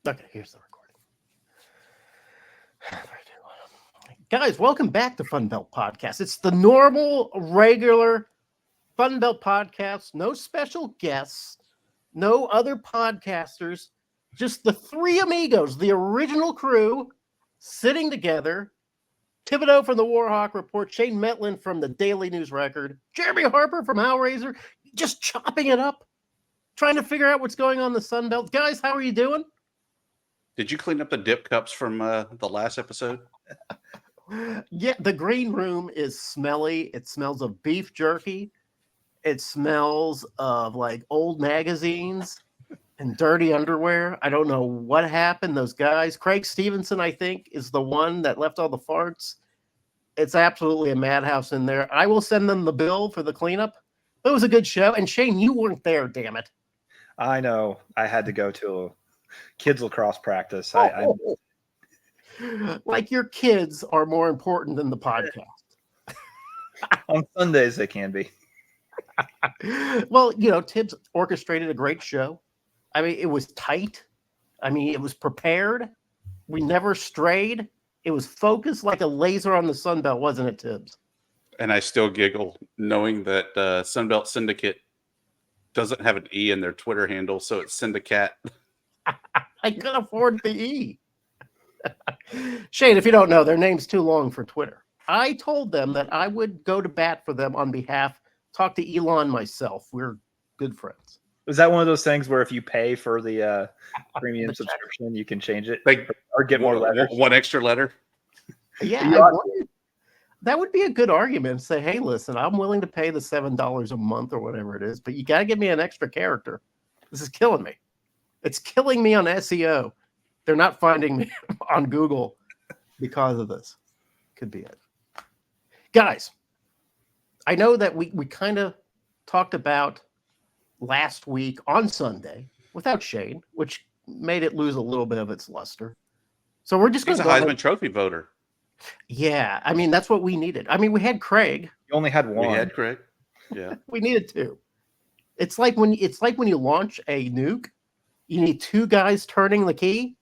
Okay, here's the recording. Guys, welcome back to Fun Belt Podcast. It's the normal, regular Fun Belt Podcast. No special guests, no other podcasters, just the three amigos, the original crew, sitting together. Thibodeau from the Warhawk Report, Shane Metlin from the Daily News Record, Jeremy Harper from Hellraiser, just chopping it up, trying to figure out what's going on in the Sun Belt. Guys, how are you doing? Did you clean up the dip cups from the last episode? Yeah, the green room is smelly. It smells of beef jerky. It smells of like old magazines and dirty underwear. I don't know what happened. Those guys, Craig Stevenson, I think, is the one that left all the farts. It's absolutely a madhouse in there. I will send them the bill for the cleanup. It was a good show. And Shane, you weren't there, damn it. I know. I had to go to kids lacrosse practice. Like your kids are more important than the podcast. On Sundays, they can be. Well, you know, Tibbs orchestrated a great show. I mean, it was tight. I mean, it was prepared. We never strayed. It was focused like a laser on the Sunbelt, wasn't it, Tibbs? And I still giggle knowing that Sunbelt Syndicate doesn't have an E in their Twitter handle, so it's Syndicate. I could afford the E. Shane, if you don't know, their name's too long for Twitter. I told them that I would go to bat for them on behalf, talk to Elon myself. We're good friends. Was that one of those things where if you pay for the premium subscription, you can change it or get more letters? One extra letter? Yeah, that would be a good argument. Say, hey, listen, I'm willing to pay the $7 a month or whatever it is, but you got to give me an extra character. This is killing me. It's killing me on SEO. They're not finding me on Google because of this. Could be it. Guys, I know that we kind of talked about last week on Sunday without Shane, which made it lose a little bit of its luster. So we're just going to go. He's a Heisman Trophy voter. Yeah, I mean, that's what we needed. I mean, we had Craig. You only had one. We had Craig. Yeah. We needed two. It's like when you launch a nuke, you need two guys turning the key.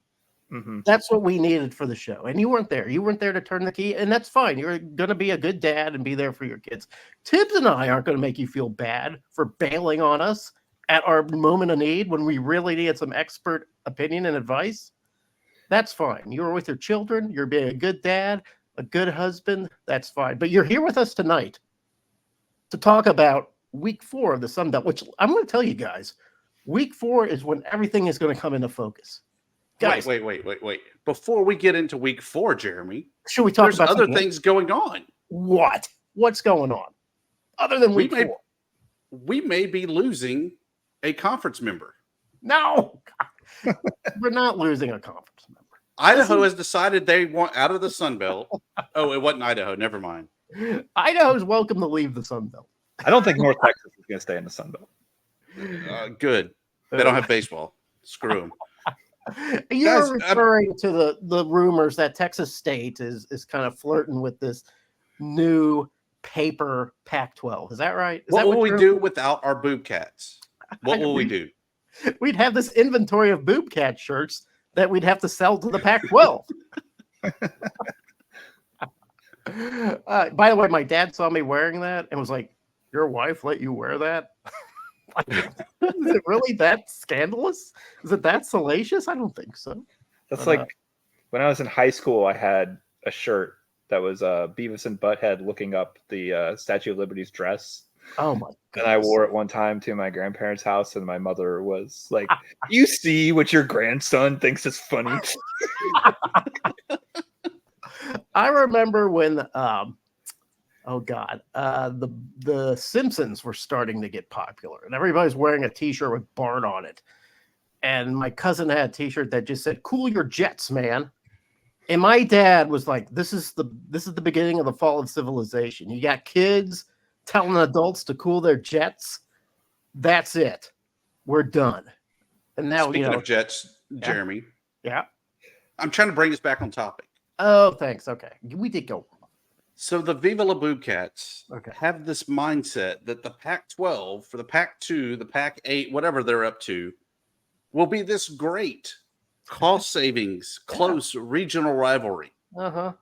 Mm-hmm. That's what we needed for the show. And you weren't there. You weren't there to turn the key, and that's fine. You're going to be a good dad and be there for your kids. Tibbs and I aren't going to make you feel bad for bailing on us at our moment of need when we really needed some expert opinion and advice. That's fine. You were with your children. You're being a good dad, a good husband. That's fine. But you're here with us tonight to talk about week 4 of the Sun Belt, which I'm going to tell you guys, week 4 is when everything is going to come into focus. Guys, wait. Before we get into week 4, Jeremy, should we talk about other things going on? What? What's going on? Other than week 4? We may be losing a conference member. No, we're not losing a conference member. Idaho has decided they want out of the Sun Belt. Oh, it wasn't Idaho. Never mind. Idaho's welcome to leave the Sun Belt. I don't think North Texas is going to stay in the Sun Belt. Good. They don't have baseball. Screw them. You're referring to the rumors that Texas State is kind of flirting with this new paper Pac-12. Is that right? What will we do without our boob cats? What will we do? We'd have this inventory of boob cat shirts that we'd have to sell to the Pac-12. By the way, my dad saw me wearing that and was like, "Your wife let you wear that?" Is it really that scandalous? Is it that salacious? I don't think so. That's like when I was in high school, I had a shirt that was Beavis and Butthead looking up the Statue of Liberty's dress. Oh my goodness. And I wore it one time to my grandparents' house, and my mother was like, "You see what your grandson thinks is funny." I remember when the Simpsons were starting to get popular, and everybody's wearing a T-shirt with Bart on it. And my cousin had a T-shirt that just said, "Cool your jets, man." And my dad was like, "This is the beginning of the fall of civilization. You got kids telling adults to cool their jets. That's it. We're done." And now, speaking of jets, Jeremy. Yeah. I'm trying to bring us back on topic. Oh, thanks. Okay. We did go. So the Viva La Boob Cats have this mindset that the Pac-12 for the Pac-2, the Pac-8, whatever they're up to, will be this great Cost savings, close regional rivalry. Uh-huh.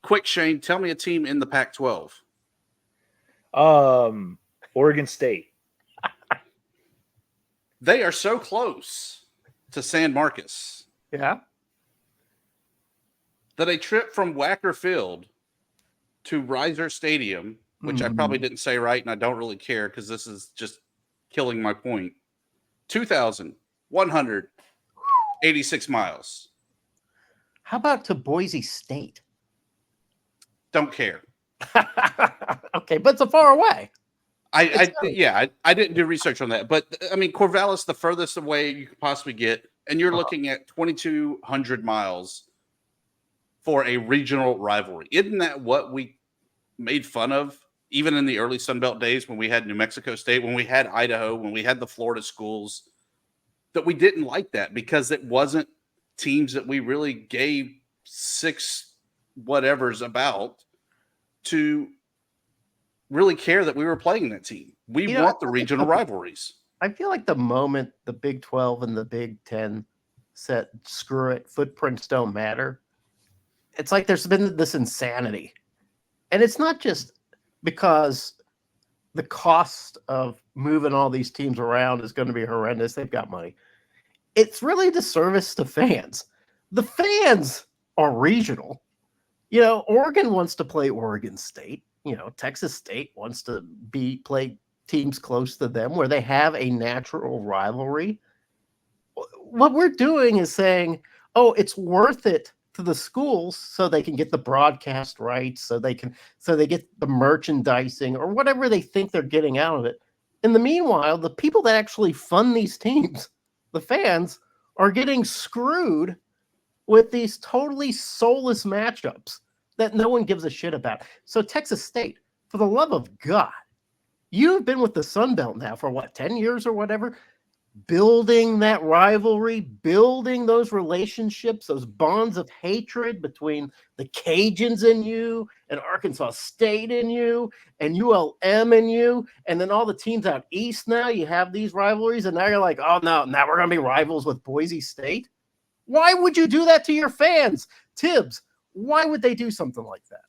Quick, Shane, tell me a team in the Pac-12. Oregon State. They are so close to San Marcos Yeah. that a trip from Wacker Field to Reiser Stadium, which I probably didn't say right, and I don't really care because this is just killing my point. 2,186 miles. How about to Boise State? Don't care. Okay, but it's a far away. I didn't do research on that, but I mean, Corvallis, the furthest away you could possibly get, and you're looking at 2,200 miles for a regional rivalry. Isn't that what we made fun of, even in the early Sunbelt days when we had New Mexico State, when we had Idaho, when we had the Florida schools, that we didn't like that because it wasn't teams that we really gave six whatevers about to really care that we were playing that team. We want the regional rivalries. I feel like the moment the Big 12 and the Big 10 said, screw it, footprints don't matter, it's like there's been this insanity. And it's not just because the cost of moving all these teams around is going to be horrendous. They've got money. It's really a disservice to fans. The fans are regional. Oregon wants to play Oregon State. Texas State wants to play teams close to them where they have a natural rivalry. What we're doing is saying, oh, it's worth it to the schools so they can get the broadcast rights, so they get the merchandising or whatever they think they're getting out of it. In the meanwhile, the people that actually fund these teams, the fans, are getting screwed with these totally soulless matchups that no one gives a shit about. So Texas State, for the love of God, you've been with the Sun Belt now for 10 years or whatever, building that rivalry, building those relationships, those bonds of hatred between the Cajuns and you and Arkansas State and you and ULM and you, and then all the teams out east now, you have these rivalries, and now you're like, oh no, now we're going to be rivals with Boise State? Why would you do that to your fans? Tibbs, why would they do something like that?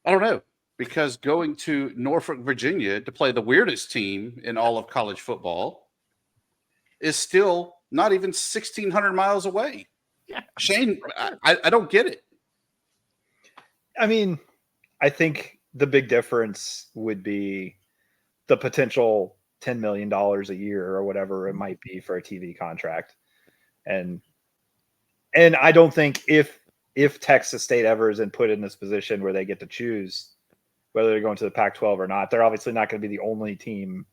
I don't know. Because going to Norfolk, Virginia to play the weirdest team in all of college football is still not even 1,600 miles away. Yeah. Shane, I don't get it. I mean, I think the big difference would be the potential $10 million a year or whatever it might be for a TV contract. And I don't think if Texas State ever is put in this position where they get to choose whether they're going to the Pac-12 or not, they're obviously not going to be the only team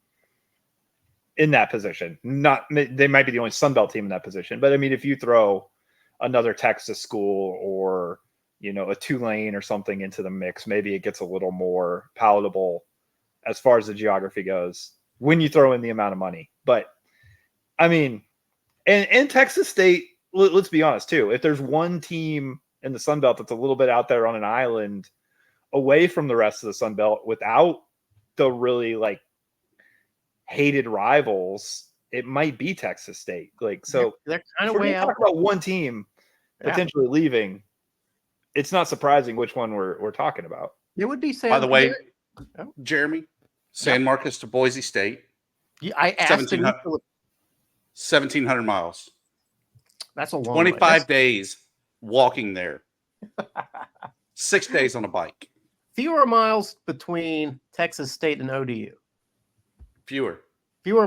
in that position. They might be the only Sun Belt team in that position. But I mean, if you throw another Texas school or, a Tulane or something into the mix, maybe it gets a little more palatable as far as the geography goes when you throw in the amount of money. But I mean, and Texas State, let's be honest too, if there's one team in the Sun Belt that's a little bit out there on an island away from the rest of the Sun Belt without the really hated rivals, it might be Texas State. So they're kind of way out. Talk about one team potentially leaving. It's not surprising which one we're talking about. It would be By the way, Jeremy, San Marcos to Boise State. Yeah, I asked him. 1,700 miles. That's a long 25 days walking there. 6 days on a bike. Fewer miles between Texas State and ODU. Fewer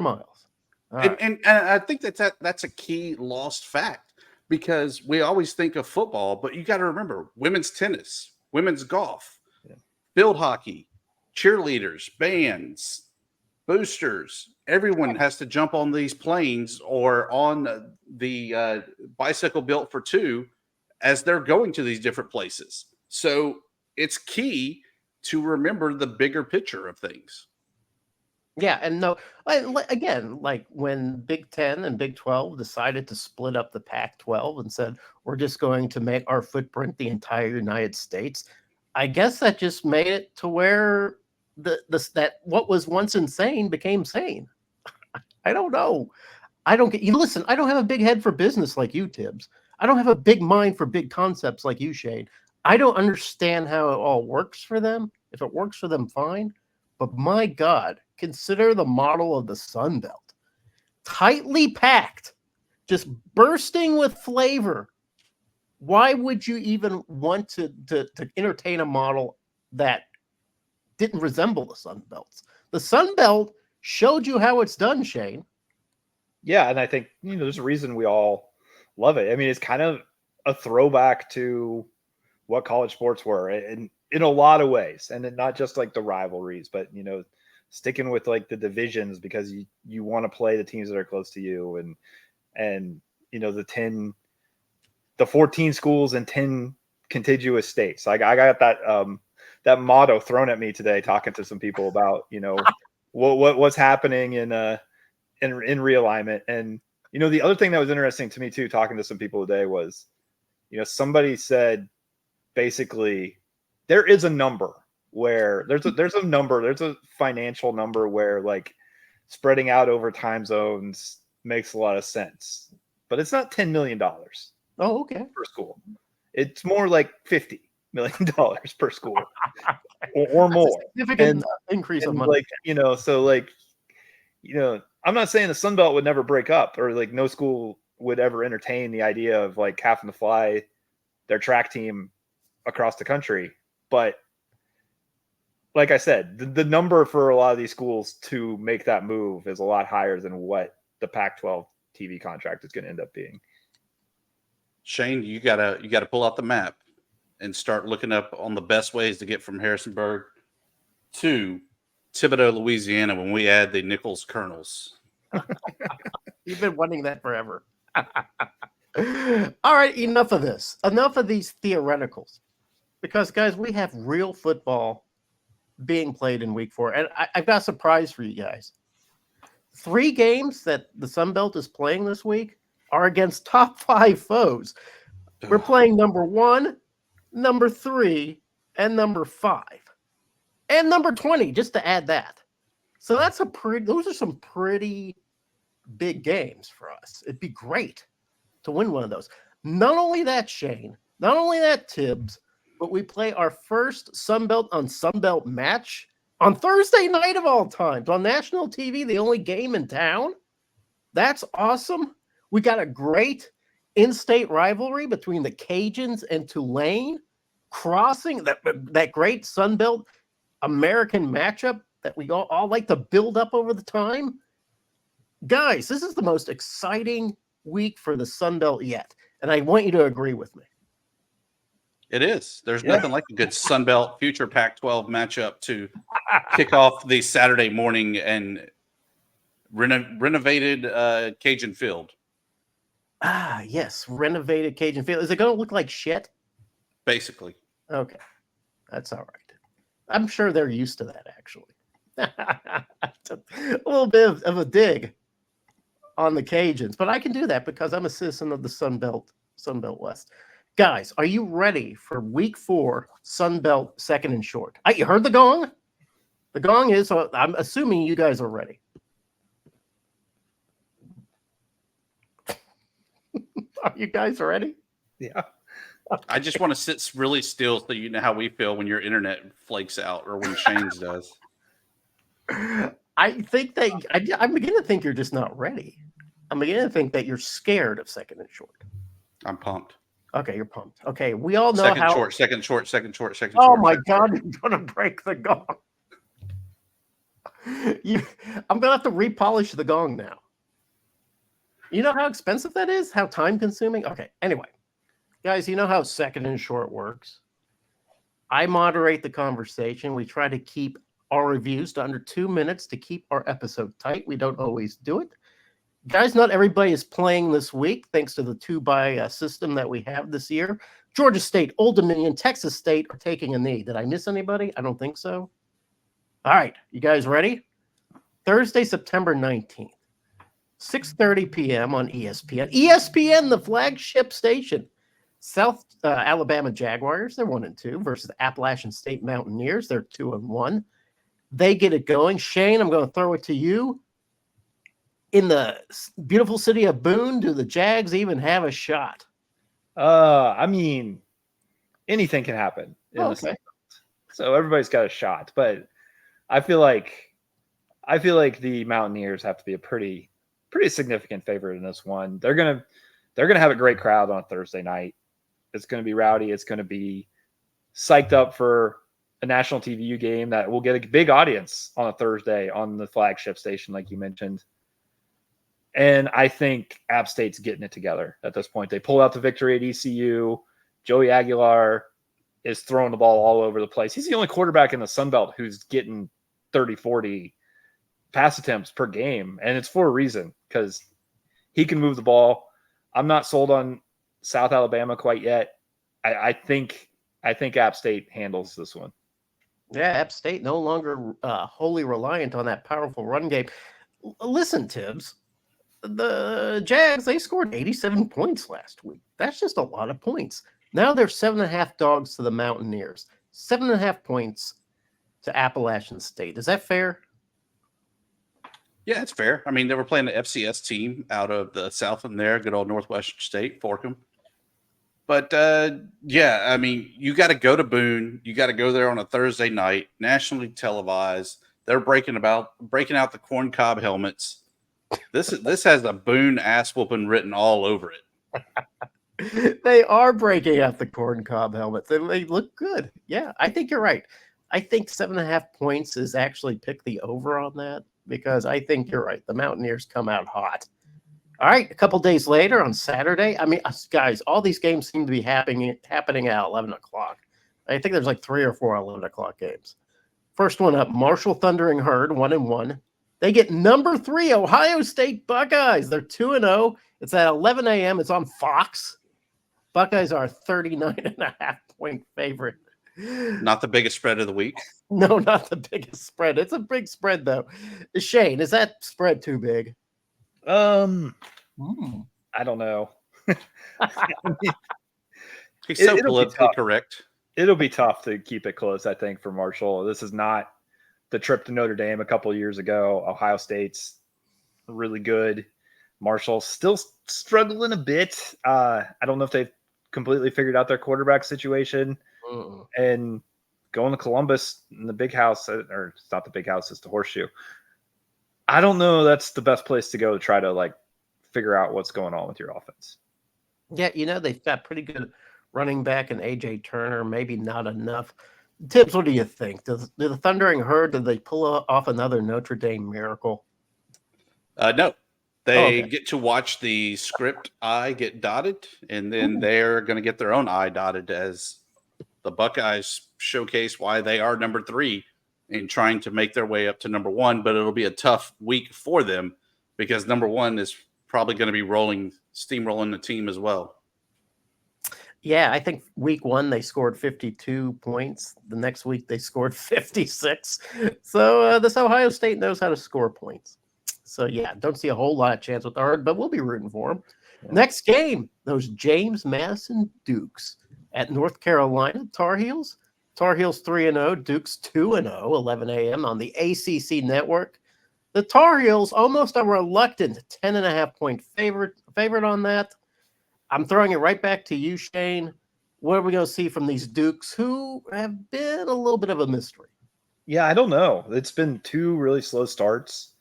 miles. And I think that's a key lost fact because we always think of football, but you got to remember women's tennis, women's golf, field hockey, cheerleaders, bands, boosters. Everyone has to jump on these planes or on the bicycle built for two as they're going to these different places. So it's key to remember the bigger picture of things. Yeah, and no, again, like when Big 10 and Big 12 decided to split up the Pac-12 and said, we're just going to make our footprint the entire United States, I guess that just made it to where that what was once insane became sane. I don't know. I don't get you. Listen, I don't have a big head for business like you, Tibbs. I don't have a big mind for big concepts like you, Shane. I don't understand how it all works for them. If it works for them, fine. But my God, consider the model of the Sun Belt. Tightly packed, just bursting with flavor. Why would you even want to entertain a model that didn't resemble the Sun Belts? The Sun Belt showed you how it's done, Shane. Yeah, and I think there's a reason we all love it. I mean, it's kind of a throwback to what college sports were in a lot of ways, and not just like the rivalries, but sticking with like the divisions because you want to play the teams that are close to you, and the 14 schools and 10 contiguous states. Like I got that motto thrown at me today talking to some people about what's happening in realignment. And the other thing that was interesting to me too, talking to some people today, was somebody said basically there is a number where there's a financial number where like spreading out over time zones makes a lot of sense, but it's not $10 million. Oh, okay. Per school. It's more like $50 million per school or more. Significant increase of money. Like, so like, I'm not saying the Sun Belt would never break up or like no school would ever entertain the idea of like having to fly their track team across the country. But like I said, the number for a lot of these schools to make that move is a lot higher than what the Pac-12 TV contract is going to end up being. Shane, you gotta pull out the map and start looking up on the best ways to get from Harrisonburg to Thibodaux, Louisiana, when we add the Nichols Kernels. You've been wanting that forever. All right, enough of this. Enough of these theoreticals. Because, guys, we have real football being played in week 4. And I've got a surprise for you guys. 3 games that the Sun Belt is playing this week are against top 5 foes. We're playing number 1, number 3, and number 5. And number 20, just to add that. So those are some pretty big games for us. It'd be great to win one of those. Not only that, Shane, not only that, Tibbs, but we play our first Sun Belt on Sun Belt match on Thursday night of all times on national TV, the only game in town. That's awesome. We got a great in-state rivalry between the Cajuns and Tulane, crossing that great Sun Belt American matchup that we all like to build up over the time. Guys, this is the most exciting week for the Sun Belt yet, and I want you to agree with me. It is. There's nothing like a good Sun Belt future Pac-12 matchup to kick off the Saturday morning and renovated Cajun Field. Ah, yes, renovated Cajun Field. Is it going to look like shit? Basically. Okay, that's all right. I'm sure they're used to that, actually. A little bit of a dig on the Cajuns, but I can do that because I'm a citizen of the Sun Belt West. Guys, are you ready for week 4 Sun Belt second and short? You heard the gong? The gong is, so I'm assuming you guys are ready. Are you guys ready? Yeah. I just want to sit really still so you know how we feel when your internet flakes out or when Shane's does. I think that I'm beginning to think you're just not ready. I'm beginning to think that you're scared of second and short. I'm pumped. Okay, you're pumped. Okay, we all know second short. Oh my God, you're gonna break the gong. I'm gonna have to repolish the gong now. You know how expensive that is? How time consuming? Okay, anyway. Guys, you know how second and short works. I moderate the conversation. We try to keep our reviews to under 2 minutes to keep our episode tight. We don't always do it. Guys, not everybody is playing this week, thanks to the 2-bye system that we have this year. Georgia State, Old Dominion, Texas State are taking a knee. Did I miss anybody? I don't think so. All right, you guys ready? Thursday, September 19th, 6:30 p.m. on ESPN. ESPN, the flagship station. South Alabama Jaguars, they're 1-2 versus Appalachian State Mountaineers. They're 2-1. They get it going. Shane, I'm going to throw it to you. in the beautiful city of Boone, do the Jags even have a shot? I mean, anything can happen in the Sun Belt. So everybody's got a shot, but I feel like the Mountaineers have to be a pretty significant favorite in this one. They're gonna have a great crowd on a Thursday night. It's gonna be rowdy. It's gonna be psyched up for a national TVU game that will get a big audience on a Thursday on the flagship station, like you mentioned. And I think App State's getting it together at this point. They pulled out the victory at ECU. Joey Aguilar is throwing the ball all over the place. He's the only quarterback in the Sun Belt who's getting 30, 40 pass attempts per game. And it's for a reason, because he can move the ball. I'm not sold on South Alabama quite yet. I think App State handles this one. Yeah, App State no longer wholly reliant on that powerful run game. Listen, Tibbs, the Jags, they scored 87 points last week. That's just a lot of points. Now they're 7.5 dogs to the Mountaineers, 7.5 points to Appalachian State. Is that fair? Yeah, it's fair. I mean, they were playing the FCS team out of the south in there, good old Northwestern State, Forkham. But, yeah, I mean, you got to go to Boone. You got to go there on a Thursday night, nationally televised. They're breaking out the corncob helmets. This has a Boone ass whooping written all over it. They are breaking out the corncob helmets. They look good. Yeah, I think you're right. I think 7.5 points is actually pick the over on that, because I think you're right. The Mountaineers come out hot. All right, a couple days later on Saturday, I mean, guys, all these games seem to be happening at 11 o'clock. I think there's like 3 or 4 11 o'clock games. First one up, Marshall Thundering Herd, 1-1. They get number 3, Ohio State Buckeyes. They're 2-0. It's at 11 a.m. It's on Fox. Buckeyes are 39.5 point favorite. Not the biggest spread of the week. No, not the biggest spread. It's a big spread, though. Shane, is that spread too big? I don't know. He's so politically correct. It'll be tough to keep it close, I think, for Marshall. This is not the trip to Notre Dame a couple of years ago. Ohio State's really good. Marshall's still struggling a bit. I don't know if they've completely figured out their quarterback situation. And going to Columbus in the big house, or it's not the big house, it's the Horseshoe. I don't know that's the best place to go to try to figure out what's going on with your offense. Yeah, they've got pretty good running back and A.J. Turner, maybe not enough. Tibbs, what do you think? Do the Thundering Herd, did they pull off another Notre Dame miracle? No. They get to watch the script I get dotted, and then they're going to get their own I dotted as the Buckeyes showcase why they are number 3 and trying to make their way up to number 1. But it'll be a tough week for them because number 1 is probably going to be steamrolling the team as well. Yeah, I think week 1 they scored 52 points. The next week they scored 56. So this Ohio State knows how to score points. So, yeah, don't see a whole lot of chance with the Herd, but we'll be rooting for them. Yeah. Next game, those James Madison Dukes at North Carolina Tar Heels. Tar Heels 3-0, Dukes 2-0, 11 a.m. on the ACC network. The Tar Heels almost a reluctant 10.5 point favorite on that. I'm throwing it right back to you, Shane. What are we going to see from these Dukes who have been a little bit of a mystery? Yeah, I don't know. It's been 2 really slow starts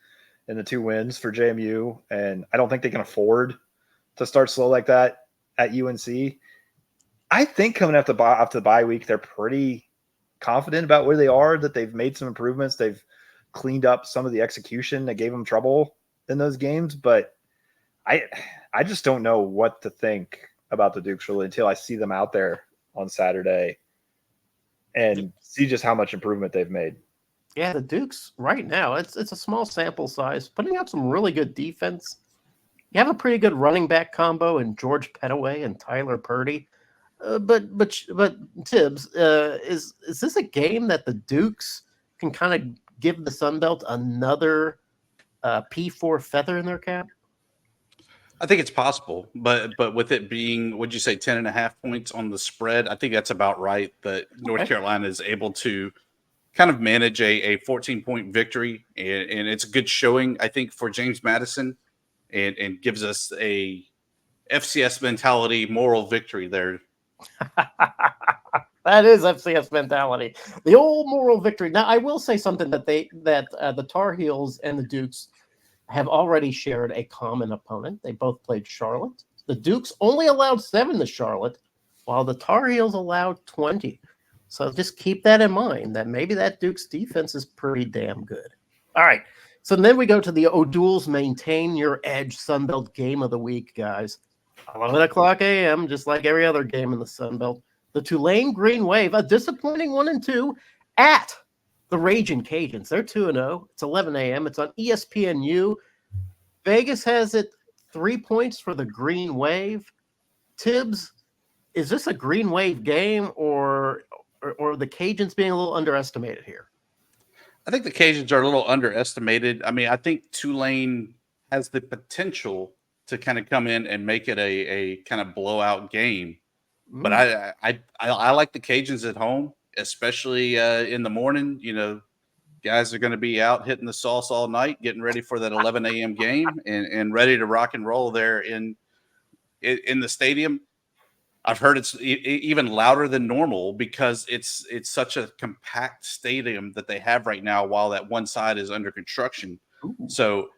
in the 2 wins for JMU, and I don't think they can afford to start slow like that at UNC. I think coming after the bye week, they're pretty confident about where they are, that they've made some improvements. They've cleaned up some of the execution that gave them trouble in those games, but I just don't know what to think about the Dukes really until I see them out there on Saturday and see just how much improvement they've made. Yeah, the Dukes right now, it's a small sample size, putting out some really good defense. You have a pretty good running back combo in George Pettaway and Tyler Purdy. But Tibbs, is this a game that the Dukes can kind of give the Sun Belt another P4 feather in their cap? I think it's possible, but with it being, would you say 10.5 points on the spread? I think that's about right. That North Carolina is able to kind of manage a 14-point victory, and it's a good showing, I think, for James Madison. and gives us a FCS mentality moral victory there. That is FCS mentality, the old moral victory. Now, I will say something that the Tar Heels and the Dukes have already shared a common opponent. They both played Charlotte. The Dukes only allowed 7 to Charlotte, while the Tar Heels allowed 20. So just keep that in mind, that maybe that Dukes defense is pretty damn good. All right. So then we go to the O'Douls Maintain Your Edge Sunbelt Game of the Week, guys. 11 o'clock a.m., just like every other game in the Sunbelt. The Tulane Green Wave, a disappointing 1-2 at the Raging Cajuns. They're 2-0. It's 11 a.m. It's on ESPNU. Vegas has it 3 points for the Green Wave. Tibbs, is this a Green Wave game or the Cajuns being a little underestimated here? I think the Cajuns are a little underestimated. I mean, I think Tulane has the potential to kind of come in and make it a kind of blowout game. But I like the Cajuns at home, especially in the morning. You know, guys are going to be out hitting the sauce all night, getting ready for that 11 a.m. game and ready to rock and roll there in the stadium. I've heard it's even louder than normal because it's such a compact stadium that they have right now while that one side is under construction. Ooh. So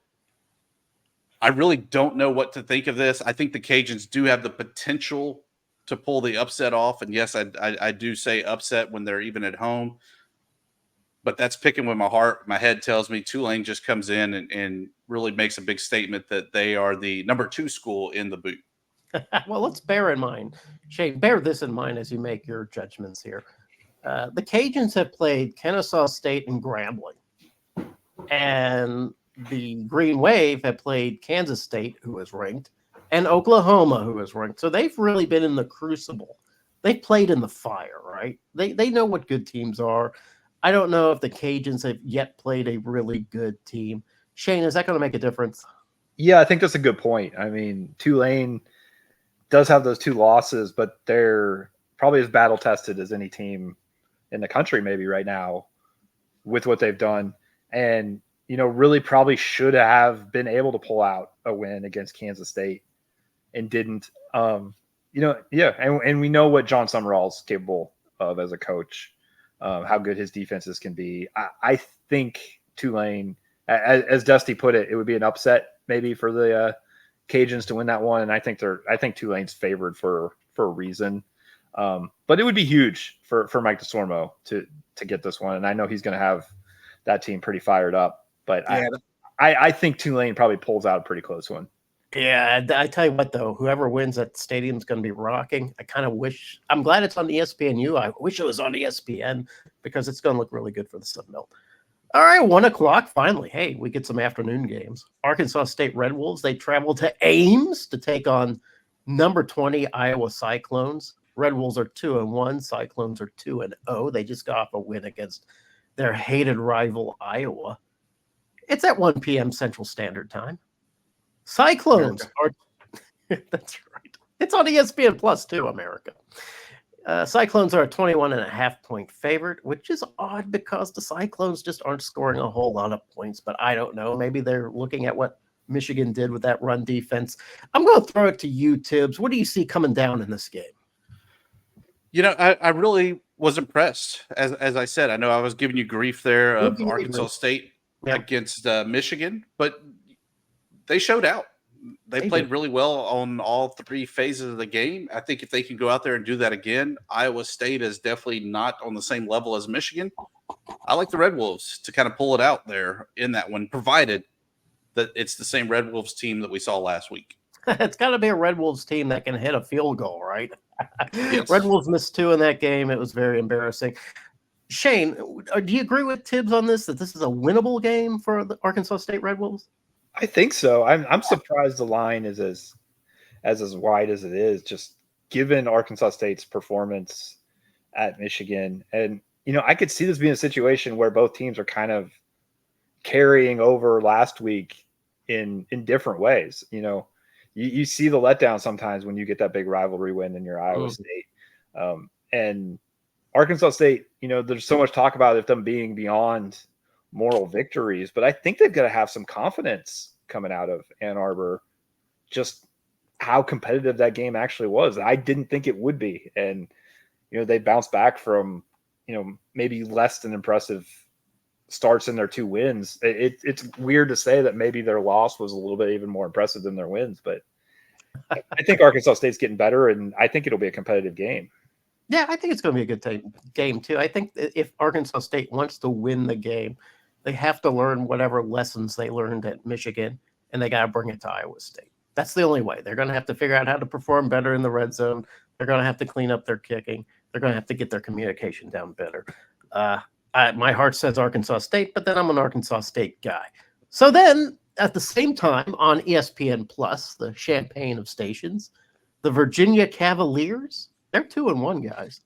I really don't know what to think of this. I think the Cajuns do have the potential to pull the upset off. And yes, I do say upset when they're even at home. But that's picking with my heart. My head tells me Tulane just comes in and really makes a big statement that they are the number 2 school in the boot. Well, let's bear in mind, Shane, bear this in mind as you make your judgments here. The Cajuns have played Kennesaw State and Grambling. And the Green Wave have played Kansas State, who is ranked, and Oklahoma, who is ranked. So they've really been in the crucible. They played in the fire, right? They know what good teams are. I don't know if the Cajuns have yet played a really good team. Shane, is that going to make a difference? Yeah, I think that's a good point. I mean, Tulane does have those 2 losses, but they're probably as battle tested as any team in the country maybe right now with what they've done. And, you know, really probably should have been able to pull out a win against Kansas State and didn't. You know, yeah, and we know what John Summerall's capable of as a coach, how good his defenses can be. I think Tulane, as Dusty put it, it would be an upset maybe for the Cajuns to win that one, and I think Tulane's favored for a reason. But it would be huge for Mike DeSormo to get this one, and I know he's going to have that team pretty fired up. But yeah. I think Tulane probably pulls out a pretty close one. Yeah, I tell you what, though, whoever wins that stadium's going to be rocking. I kind of wish – I'm glad it's on ESPNU. I wish it was on ESPN because it's going to look really good for the Sun Belt. All right, 1 o'clock, finally. Hey, we get some afternoon games. Arkansas State Red Wolves, they travel to Ames to take on number 20 Iowa Cyclones. Red Wolves are 2-1. Cyclones are 2-0. They just got off a win against their hated rival Iowa. It's at 1 p.m. Central Standard Time. Cyclones are – that's right. It's on ESPN Plus too, America. Cyclones are a 21.5-point favorite, which is odd because the Cyclones just aren't scoring a whole lot of points. But I don't know. Maybe they're looking at what Michigan did with that run defense. I'm going to throw it to you, Tibbs. What do you see coming down in this game? You know, I really was impressed. As I said, I know I was giving you grief there of Arkansas State against Michigan, but they showed out. They played really well on all 3 phases of the game. I think if they can go out there and do that again, Iowa State is definitely not on the same level as Michigan. I like the Red Wolves to kind of pull it out there in that one, provided that it's the same Red Wolves team that we saw last week. It's got to be a Red Wolves team that can hit a field goal, right? Yes. Red Wolves missed 2 in that game. It was very embarrassing. Shane, do you agree with Tibbs on this, that this is a winnable game for the Arkansas State Red Wolves? I think so. I'm surprised the line is as wide as it is, just given Arkansas State's performance at Michigan. And, you know, I could see this being a situation where both teams are kind of carrying over last week in different ways. You know, you see the letdown sometimes when you get that big rivalry win in your Iowa State. And Arkansas State, you know, there's so much talk about them being beyond moral victories, but I think they've got to have some confidence coming out of Ann Arbor, just how competitive that game actually was. I didn't think it would be. And, they bounced back from, maybe less than impressive starts in their 2 wins. It's weird to say that maybe their loss was a little bit even more impressive than their wins, but I think Arkansas State's getting better, and I think it'll be a competitive game. Yeah, I think it's going to be a good game, too. I think if Arkansas State wants to win the game, they have to learn whatever lessons they learned at Michigan, and they got to bring it to Iowa State. That's the only way. They're going to have to figure out how to perform better in the red zone. They're going to have to clean up their kicking. They're going to have to get their communication down better. My heart says Arkansas State, but then I'm an Arkansas State guy. So then, at the same time, on ESPN Plus, the champagne of stations, the Virginia Cavaliers, they're 2-1, guys.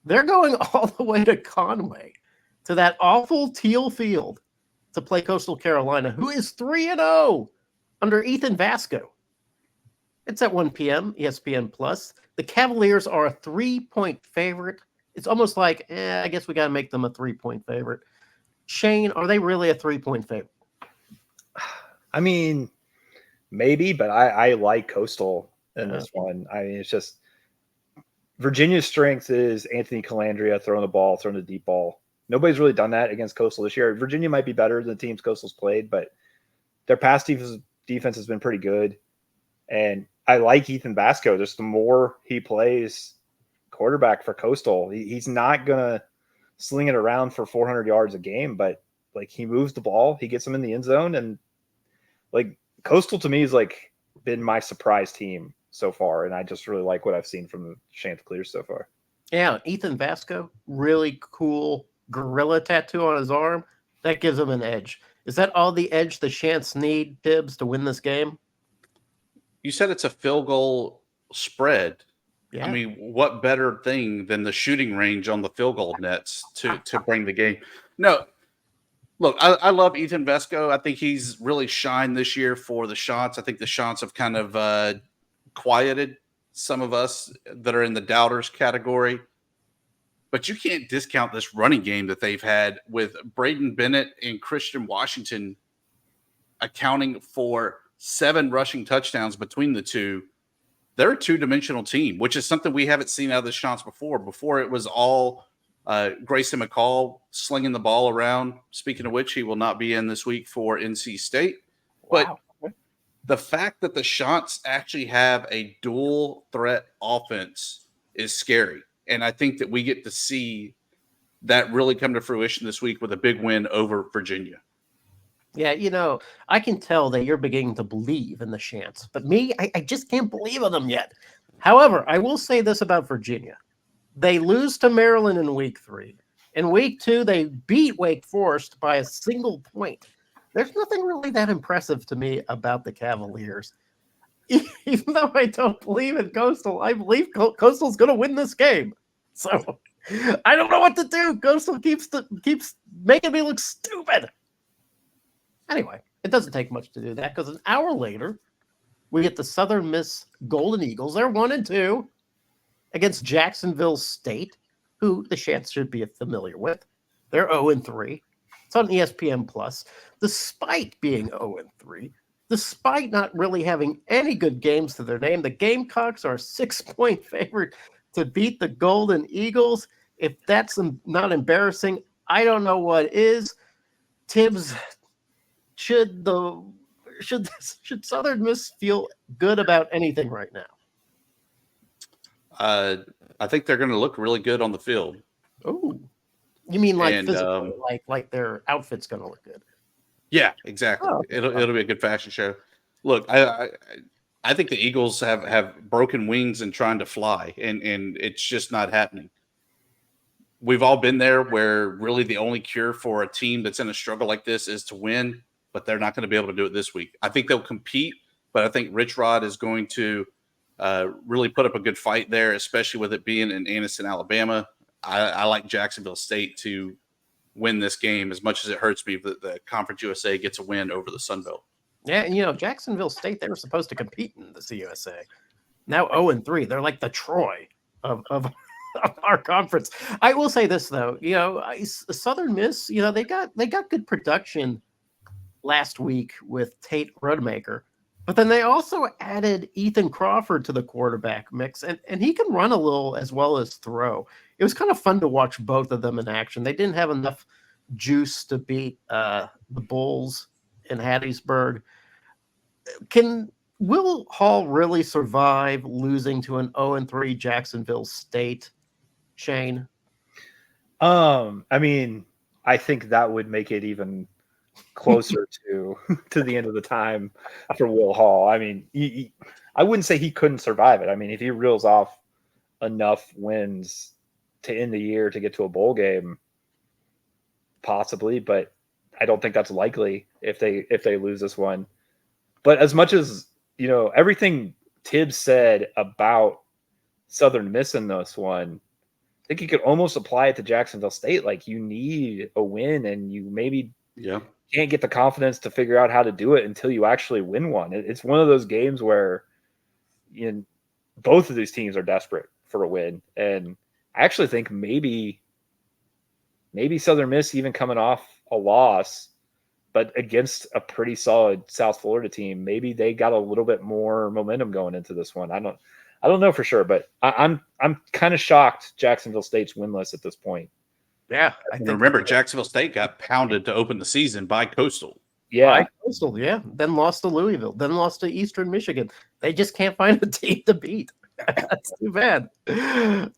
They're going all the way to Conway, to that awful teal field, to play Coastal Carolina, who is 3-0 under Ethan Vasco. It's at 1 p.m., ESPN Plus. The Cavaliers are a 3-point favorite. It's almost like, I guess we got to make them a 3-point favorite. Shane, are they really a 3-point favorite? I mean, maybe, but I like Coastal in this one. I mean, it's just Virginia's strength is Anthony Calandria throwing the ball, throwing the deep ball. Nobody's really done that against Coastal this year. Virginia might be better than the teams Coastal's played, but their pass defense has been pretty good. And I like Ethan Vasco. Just the more he plays quarterback for Coastal, he's not going to sling it around for 400 yards a game, but like he moves the ball, he gets them in the end zone. And like Coastal to me has like been my surprise team so far. And I just really like what I've seen from the Chanticleers so far. Yeah. Ethan Vasco, really cool gorilla tattoo on his arm. That gives him an edge. Is that all the edge the Chants need, Tibbs, to win this game? You said it's a field goal spread. Yeah. I mean, what better thing than the shooting range on the field goal nets to bring the game? No, look, I love Ethan Vasco. I think he's really shined this year for the Chants. I think the Chants have kind of quieted some of us that are in the doubters category. But you can't discount this running game that they've had with Braden Bennett and Christian Washington accounting for 7 rushing touchdowns between the two. They're a 2-dimensional team, which is something we haven't seen out of the Chants before. Before it was all Grayson McCall slinging the ball around. Speaking of which, he will not be in this week for NC State. Wow. But the fact that the Chants actually have a dual threat offense is scary. And I think that we get to see that really come to fruition this week with a big win over Virginia. Yeah, I can tell that you're beginning to believe in the Chants, but me, I just can't believe in them yet. However, I will say this about Virginia. They lose to Maryland in week 3. In week 2, they beat Wake Forest by a single point. There's nothing really that impressive to me about the Cavaliers. Even though I don't believe in Coastal, I believe Coastal's going to win this game. So I don't know what to do. Coastal keeps making me look stupid. Anyway, it doesn't take much to do that because an hour later, we get the Southern Miss Golden Eagles. They're 1-2 against Jacksonville State, who the Chants should be familiar with. They're 0-3. It's on ESPN Plus. Despite being 0-3, despite not really having any good games to their name, the Gamecocks are a 6-point favorite to beat the Golden Eagles. If that's not embarrassing, I don't know what is. Tibbs, should Southern Miss feel good about anything right now? I think they're going to look really good on the field. Oh, you mean like physically, like their outfit's going to look good? Yeah, exactly. Oh, okay. It'll be a good fashion show. Look, I think the Eagles have broken wings and trying to fly, and it's just not happening. We've all been there where really the only cure for a team that's in a struggle like this is to win, but they're not going to be able to do it this week. I think they'll compete, but I think Rich Rod is going to really put up a good fight there, especially with it being in Anniston, Alabama. I like Jacksonville State to win this game as much as it hurts me that the Conference USA gets a win over the Sun Belt. Yeah, and Jacksonville State, they were supposed to compete in the CUSA. Now 0-3. They're like the Troy of our conference. I will say this though, Southern Miss, they got good production last week with Tate Rodemaker. But then they also added Ethan Crawford to the quarterback mix, and he can run a little as well as throw. It was kind of fun to watch both of them in action. They didn't have enough juice to beat the Bulls in Hattiesburg. Will Hall really survive losing to an 0-3 Jacksonville State, Shane? I mean, I think that would make it even closer to the end of the time for Will Hall. I mean, I wouldn't say he couldn't survive it. I mean, if he reels off enough wins to end the year to get to a bowl game, possibly, but I don't think that's likely if they lose this one. But as much as, everything Tibbs said about Southern Miss in this one, I think you could almost apply it to Jacksonville State. Like, you need a win, and you maybe can't get the confidence to figure out how to do it until you actually win one. It's one of those games where both of these teams are desperate for a win. And I actually think maybe Southern Miss, even coming off a loss, but against a pretty solid South Florida team, maybe they got a little bit more momentum going into this one. I don't know for sure, but I'm kind of shocked Jacksonville State's winless at this point. Yeah, remember Jacksonville State got pounded to open the season by Coastal. Yeah, Coastal. Yeah, then lost to Louisville, then lost to Eastern Michigan. They just can't find a team to beat. That's too bad.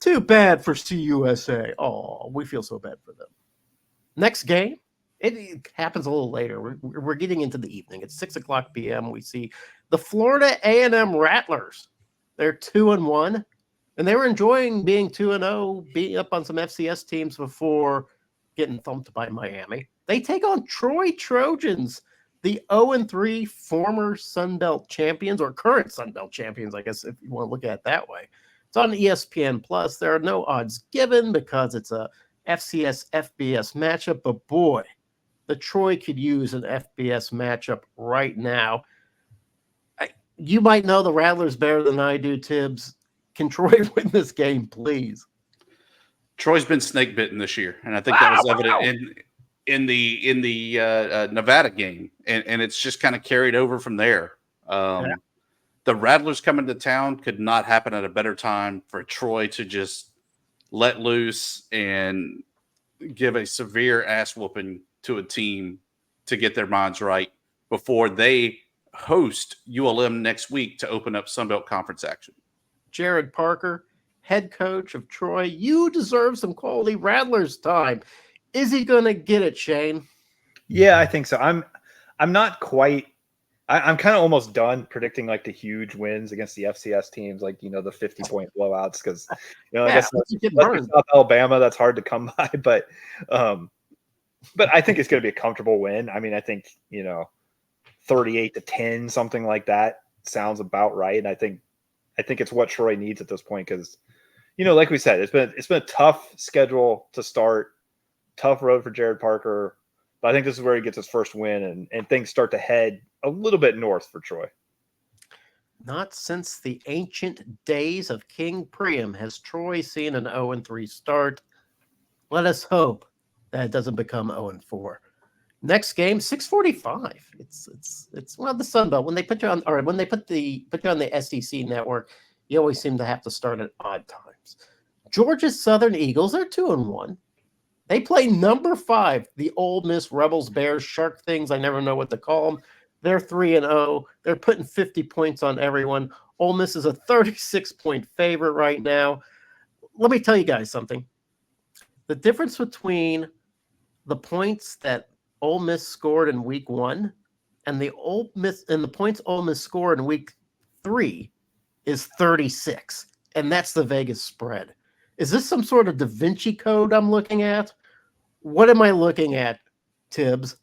Too bad for CUSA. Oh, we feel so bad for them. Next game, it happens a little later. We're getting into the evening. It's 6:00 p.m. We see the Florida A&M Rattlers. They're 2-1. And they were enjoying being 2-0, beating up on some FCS teams before getting thumped by Miami. They take on Troy Trojans, the 0-3 former Sun Belt champions, or current Sun Belt champions, I guess, if you want to look at it that way. It's on ESPN Plus. There are no odds given because it's a FCS FBS matchup, but boy, the Troy could use an FBS matchup right now. You might know the Rattlers better than I do, Tibbs. Can Troy win this game, please? Troy's been snake bitten this year, and I think that was evident in the Nevada game, and it's just kind of carried over from there. The Rattlers coming to town could not happen at a better time for Troy to just let loose and give a severe ass whooping to a team to get their minds right before they host ULM next week to open up Sun Belt Conference action. Jared Parker, head coach of Troy, you deserve some quality Rattlers time. Is he going to get it, Shane? Yeah, I think so. I'm not quite. I'm kind of almost done predicting like the huge wins against the FCS teams, like the 50-point blowouts, because I guess that's South Alabama. That's hard to come by, but I think it's going to be a comfortable win. I mean, I think 38-10, something like that sounds about right, and I think it's what Troy needs at this point because, like we said, it's been a tough schedule to start, tough road for Jared Parker, but I think this is where he gets his first win and things start to head a little bit north for Troy. Not since the ancient days of King Priam has Troy seen an 0-3 start. Let us hope that it doesn't become 0-4. Next game, 6:45. It's the Sun Belt. When they put you on, or when they put you on the SEC network, you always seem to have to start at odd times. Georgia's Southern Eagles, they're 2-1. They play number 5, the Ole Miss Rebels, Bears, Shark Things. I never know what to call them. They're 3-0. They're putting 50 points on everyone. Ole Miss is a 36-point favorite right now. Let me tell you guys something. The difference between the points that Ole Miss scored in week 1 and the points Ole Miss scored in week 3 is 36. And that's the Vegas spread. Is this some sort of Da Vinci Code I'm looking at? What am I looking at, Tibbs?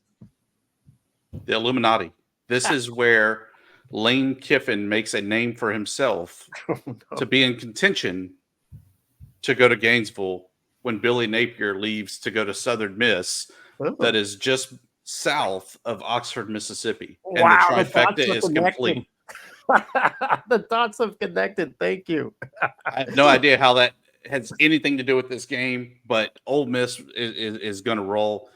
The Illuminati. This is where Lane Kiffin makes a name for himself to be in contention to go to Gainesville when Billy Napier leaves to go to Southern Miss. That is just south of Oxford, Mississippi. And the trifecta is complete. The dots have connected. Thank you. I have no idea how that has anything to do with this game, but Ole Miss is going to roll.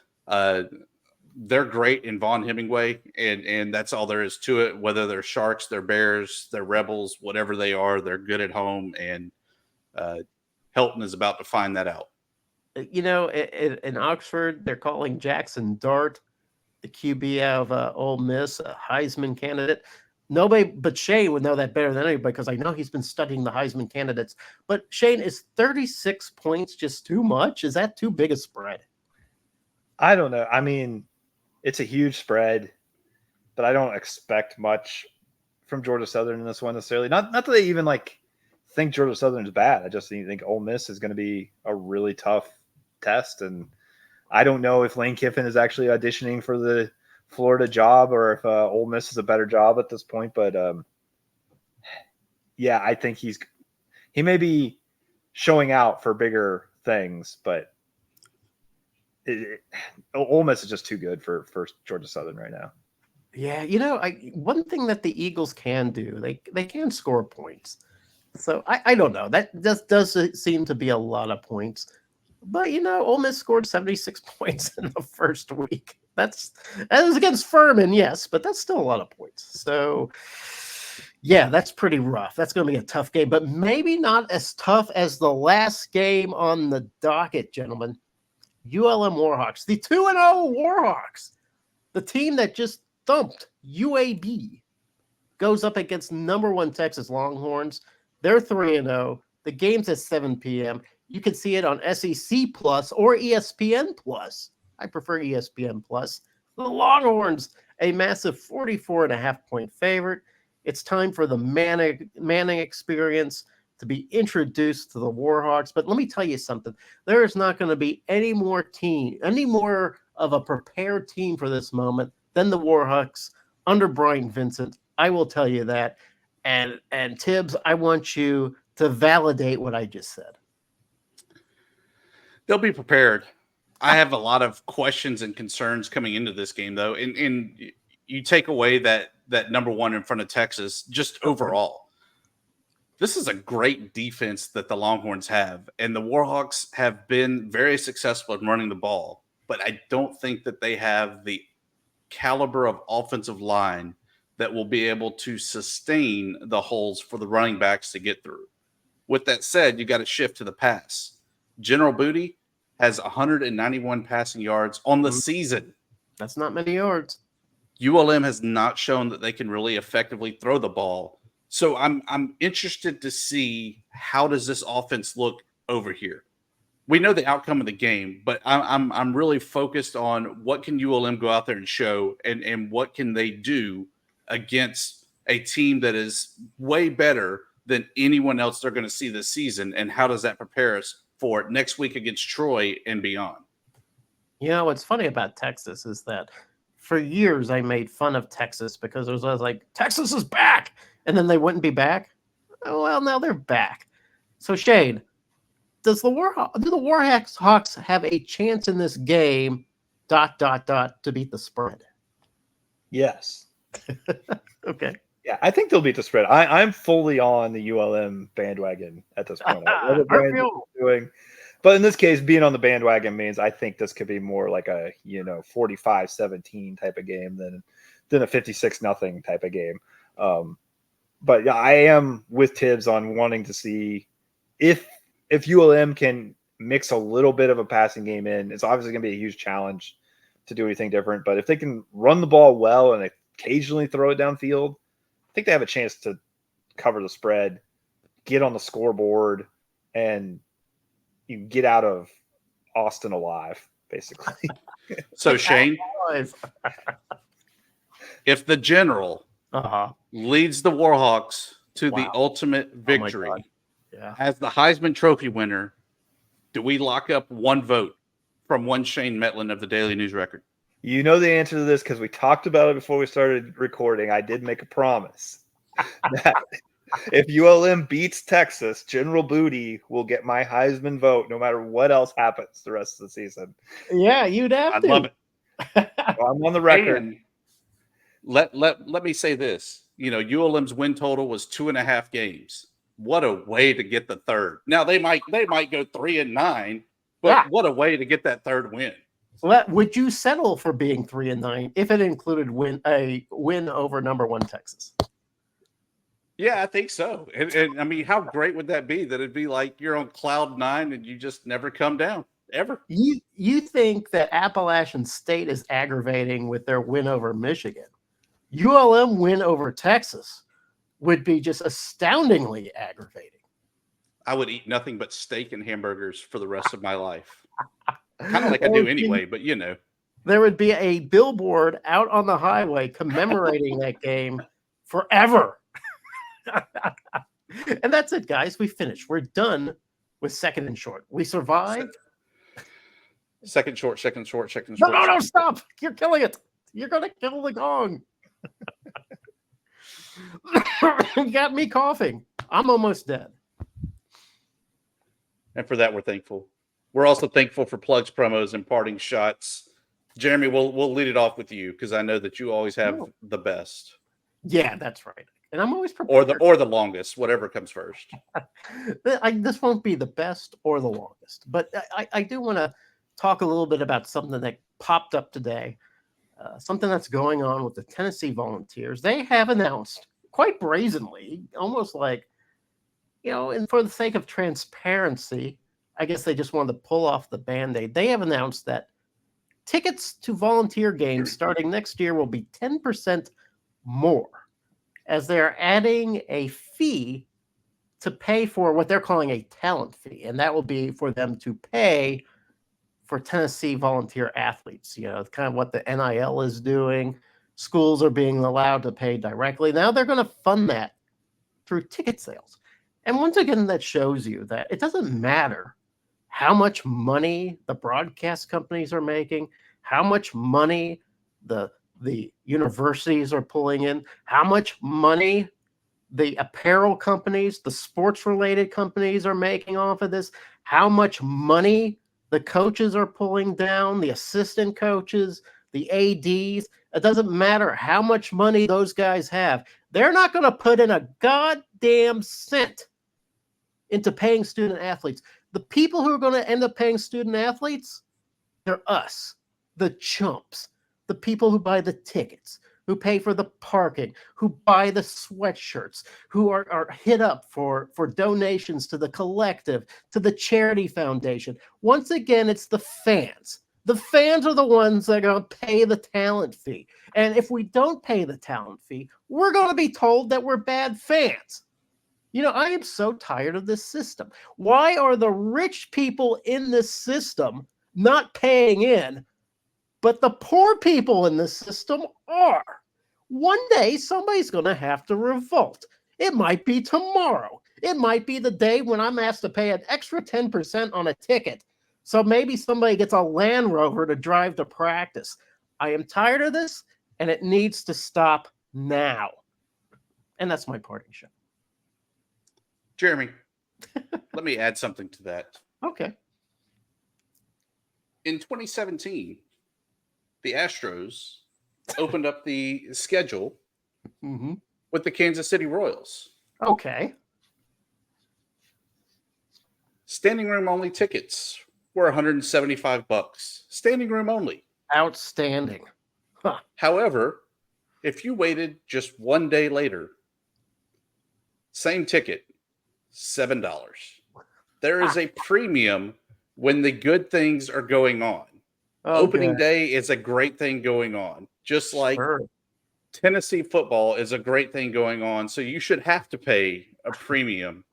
they're great in Vaughn Hemingway, and that's all there is to it. Whether they're Sharks, they're Bears, they're Rebels, whatever they are, they're good at home, and Helton is about to find that out. You know, in Oxford, they're calling Jackson Dart, the QB out of Ole Miss, a Heisman candidate. Nobody but Shane would know that better than anybody because I know he's been studying the Heisman candidates. But Shane, is 36 points just too much? Is that too big a spread? I don't know. I mean, it's a huge spread, but I don't expect much from Georgia Southern in this one necessarily. Not that they even think Georgia Southern is bad. I just think Ole Miss is going to be a really tough test, and I don't know if Lane Kiffin is actually auditioning for the Florida job or if Ole Miss is a better job at this point. But yeah, I think he may be showing out for bigger things, but Ole Miss is just too good for Georgia Southern right now. Yeah, you know, one thing that the Eagles can do, they can score points. So I don't know. That does seem to be a lot of points. But, you know, Ole Miss scored 76 points in the first week. That was against Furman, yes, but that's still a lot of points. So, yeah, that's pretty rough. That's going to be a tough game, but maybe not as tough as the last game on the docket, gentlemen. ULM Warhawks, the 2-0 Warhawks, the team that just thumped UAB, goes up against number 1 Texas Longhorns. They're 3-0. The game's at 7 p.m. You can see it on SEC Plus or ESPN Plus. I prefer ESPN Plus. The Longhorns, a massive 44.5-point favorite. It's time for the Manning experience to be introduced to the Warhawks. But let me tell you something. There is not going to be any more of a prepared team for this moment than the Warhawks under Brian Vincent. I will tell you that. And Tibbs, I want you to validate what I just said. They'll be prepared. I have a lot of questions and concerns coming into this game, though. And you take away that number 1 in front of Texas, just overall. This is a great defense that the Longhorns have. And the Warhawks have been very successful in running the ball. But I don't think that they have the caliber of offensive line that will be able to sustain the holes for the running backs to get through. With that said, you got to shift to the pass. General Booty has 191 passing yards on the season. That's not many yards. ULM has not shown that they can really effectively throw the ball. So I'm interested to see how does this offense look over here. We know the outcome of the game, but I'm really focused on what can ULM go out there and show, and what can they do against a team that is way better than anyone else they're going to see this season, and how does that prepare us for next week against Troy and beyond? You know, what's funny about Texas is that for years I made fun of Texas because it was always like, Texas is back, and then they wouldn't be back. Well, now they're back. So Shane, do the Warhawks have a chance in this game, ... to beat the spread? Yes. Okay. Yeah, I think they'll beat the spread. I'm fully on the ULM bandwagon at this point. Doing, but in this case, being on the bandwagon means I think this could be more like a 45-17 type of game than a 56-0 type of game. But yeah, I am with Tibbs on wanting to see if ULM can mix a little bit of a passing game in. It's obviously going to be a huge challenge to do anything different. But if they can run the ball well and occasionally throw it downfield, I think they have a chance to cover the spread, get on the scoreboard, and you get out of Austin alive, basically. So, Shane, if the general leads the Warhawks to the ultimate victory as the Heisman Trophy winner, do we lock up one vote from one Shane Metlin of the Daily News Record? You know the answer to this because we talked about it before we started recording. I did make a promise that if ULM beats Texas, General Booty will get my Heisman vote no matter what else happens the rest of the season. Yeah, you'd have to. I love it. Well, I'm on the record. And let me say this. ULM's win total was 2.5 games. What a way to get the third. Now they might go 3-9, but what a way to get that third win. Would you settle for being 3-9 if it included a win over number 1 Texas? Yeah, I think so. And I mean, how great would that be? That it'd be like you're on cloud 9 and you just never come down ever. You think that Appalachian State is aggravating with their win over Michigan? ULM win over Texas would be just astoundingly aggravating. I would eat nothing but steak and hamburgers for the rest of my life. Kind of like I do anyway, but you know. There would be a billboard out on the highway commemorating that game forever. And that's it, guys. We finished. We're done with second and short. We survived. Second short. No, stop. You're killing it. You're going to kill the gong. You got me coughing. I'm almost dead. And for that, we're thankful. We're also thankful for plugs, promos, and parting shots. Jeremy, we'll lead it off with you because I know that you always have the best. Yeah, that's right. And I'm always prepared. Or the longest, whatever comes first. This won't be the best or the longest, but I do want to talk a little bit about something that popped up today, something that's going on with the Tennessee Volunteers. They have announced quite brazenly, almost like, and for the sake of transparency, I guess they just wanted to pull off the Band-Aid. They have announced that tickets to volunteer games starting next year will be 10% more, as they're adding a fee to pay for what they're calling a talent fee. And that will be for them to pay for Tennessee volunteer athletes. It's kind of what the NIL is doing. Schools are being allowed to pay directly. Now they're going to fund that through ticket sales. And once again, that shows you that it doesn't matter how much money the broadcast companies are making, how much money the universities are pulling in, how much money the apparel companies, the sports-related companies are making off of this, how much money the coaches are pulling down, the assistant coaches, the ADs. It doesn't matter how much money those guys have. They're not going to put in a goddamn cent into paying student athletes. The people who are going to end up paying student athletes, they're us, the chumps, the people who buy the tickets, who pay for the parking, who buy the sweatshirts, who are hit up for donations to the collective, to the charity foundation. Once again, it's the fans. The fans are the ones that are going to pay the talent fee. And if we don't pay the talent fee, we're going to be told that we're bad fans. I am so tired of this system. Why are the rich people in this system not paying in, but the poor people in this system are? One day, somebody's going to have to revolt. It might be tomorrow. It might be the day when I'm asked to pay an extra 10% on a ticket. So maybe somebody gets a Land Rover to drive to practice. I am tired of this, and it needs to stop now. And that's my parting shot. Jeremy, let me add something to that. Okay. In 2017, the Astros opened up the schedule with the Kansas City Royals. Okay. Standing room only tickets were $175. Standing room only. Outstanding. Huh. However, if you waited just one day later, same ticket, $7. There is a premium when the good things are going on. Okay. Opening day is a great thing going on, just like Tennessee football is a great thing going on. So you should have to pay a premium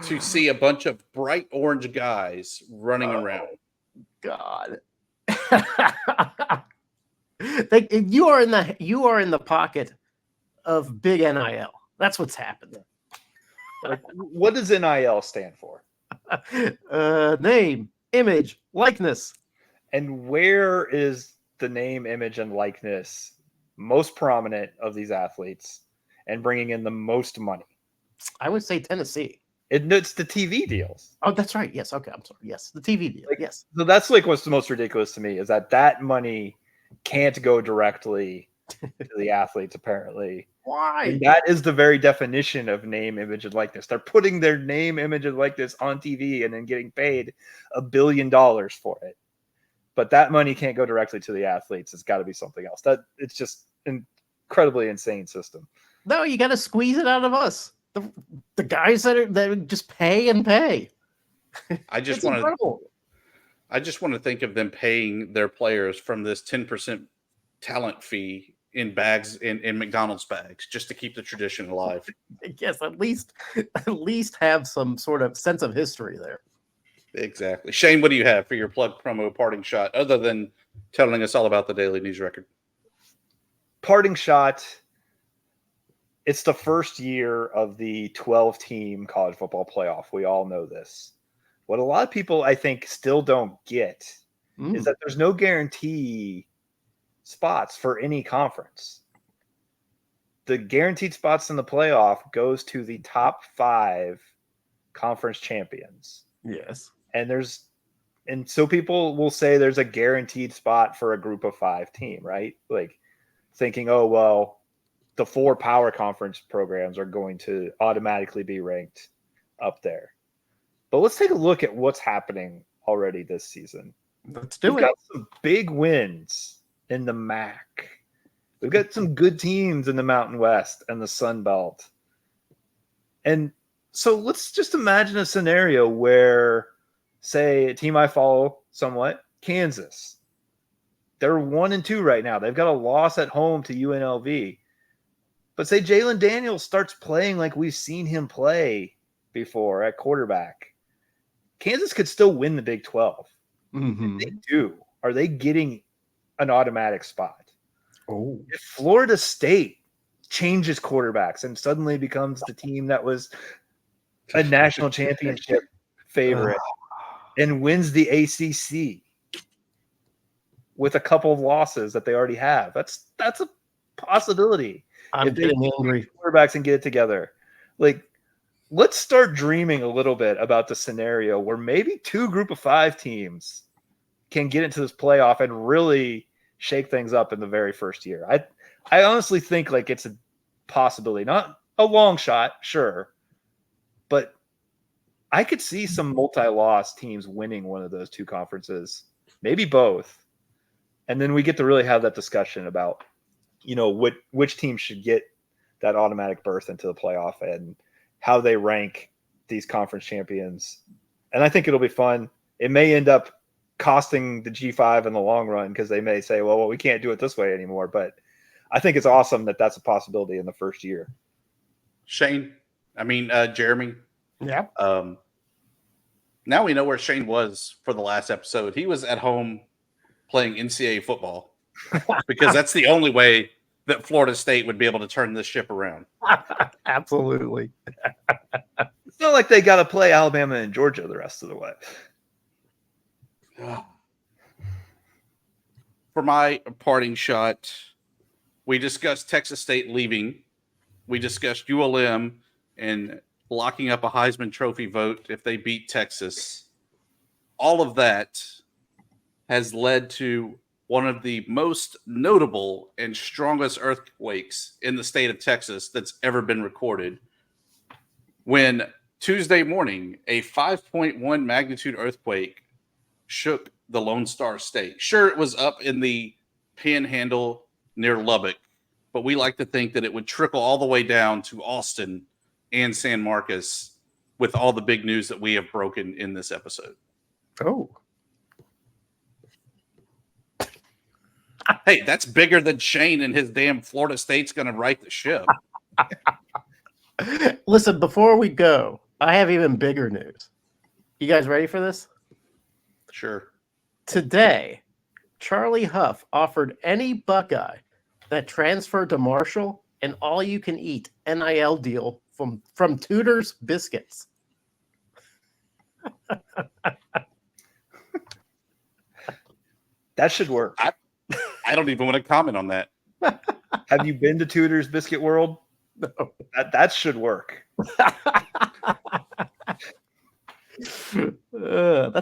to see a bunch of bright orange guys running around. God. You are in the pocket of big NIL. That's what's happening. What does NIL stand for? Name, image, likeness. And where is the name, image, and likeness most prominent of these athletes and bringing in the most money? I would say Tennessee. It's the TV deals. Oh, that's right. Yes. Okay. I'm sorry. Yes. The TV deal. Yes. So that's what's the most ridiculous to me is that money can't go directly to the athletes, apparently. Why? And that is the very definition of name, image, and likeness. They're putting their name, image, and likeness on TV and then getting paid $1 billion for it. but that money can't go directly to the athletes. It's got to be something else. It's just an incredibly insane system. No, you got to squeeze it out of us. The guys that just pay and pay. I just want to think of them paying their players from this 10% talent fee in bags in McDonald's bags just to keep the tradition alive. Yes, at least have some sort of sense of history there. Exactly. Shane, what do you have for your plug promo parting shot other than telling us all about the Daily News Record? Parting shot. It's the first year of the 12-team college football playoff. We all know this. What a lot of people, I think, still don't get is that there's no guarantee spots for any conference. The guaranteed spots in the playoff goes to the top 5 conference champions. Yes. And so people will say there's a guaranteed spot for a group of 5 team, right? Like thinking, oh, well, the 4 power conference programs are going to automatically be ranked up there. But let's take a look at what's happening already this season. Let's do it. We've got some big wins in the MAC. We've got some good teams in the Mountain West and the Sun Belt. And so let's just imagine a scenario where, say, a team I follow somewhat, Kansas. They're 1-2 right now. They've got a loss at home to UNLV. But say Jalen Daniels starts playing like we've seen him play before at quarterback. Kansas could still win the Big 12. If they do, are they getting an automatic spot? Oh. If Florida State changes quarterbacks and suddenly becomes the team that was a national championship favorite and wins the ACC with a couple of losses that they already have, that's a possibility. I'm getting angry. Quarterbacks and get it together. Like, let's start dreaming a little bit about the scenario where maybe 2 group of 5 teams can get into this playoff and really shake things up in the very first year. I honestly think like it's a possibility, not a long shot, sure, but I could see some multi-loss teams winning one of those 2 conferences, maybe both. And then we get to really have that discussion about, which team should get that automatic berth into the playoff and how they rank these conference champions. And I think it'll be fun. It may end up costing the G5 in the long run because they may say, well, we can't do it this way anymore. But I think it's awesome that that's a possibility in the first year. Jeremy. Yeah. Now we know where Shane was for the last episode. He was at home playing NCAA football because that's the only way that Florida State would be able to turn this ship around. Absolutely. It's not like they got to play Alabama and Georgia the rest of the way. For my parting shot, we discussed Texas State leaving. We discussed ULM and locking up a Heisman Trophy vote if they beat Texas. All of that has led to one of the most notable and strongest earthquakes in the state of Texas that's ever been recorded. When Tuesday morning, a 5.1 magnitude earthquake shook the Lone Star State. Sure, it was up in the panhandle near Lubbock, but we like to think that it would trickle all the way down to Austin and San Marcos with all the big news that we have broken in this episode. Oh. Hey, that's bigger than Shane and his damn Florida State's going to right the ship. Listen, before we go, I have even bigger news. You guys ready for this? Sure. Today, Charlie Huff offered any Buckeye that transferred to Marshall an all-you-can-eat NIL deal from Tudor's Biscuits. That should work. I don't even want to comment on that. Have you been to Tudor's Biscuit World? No. That should work. That's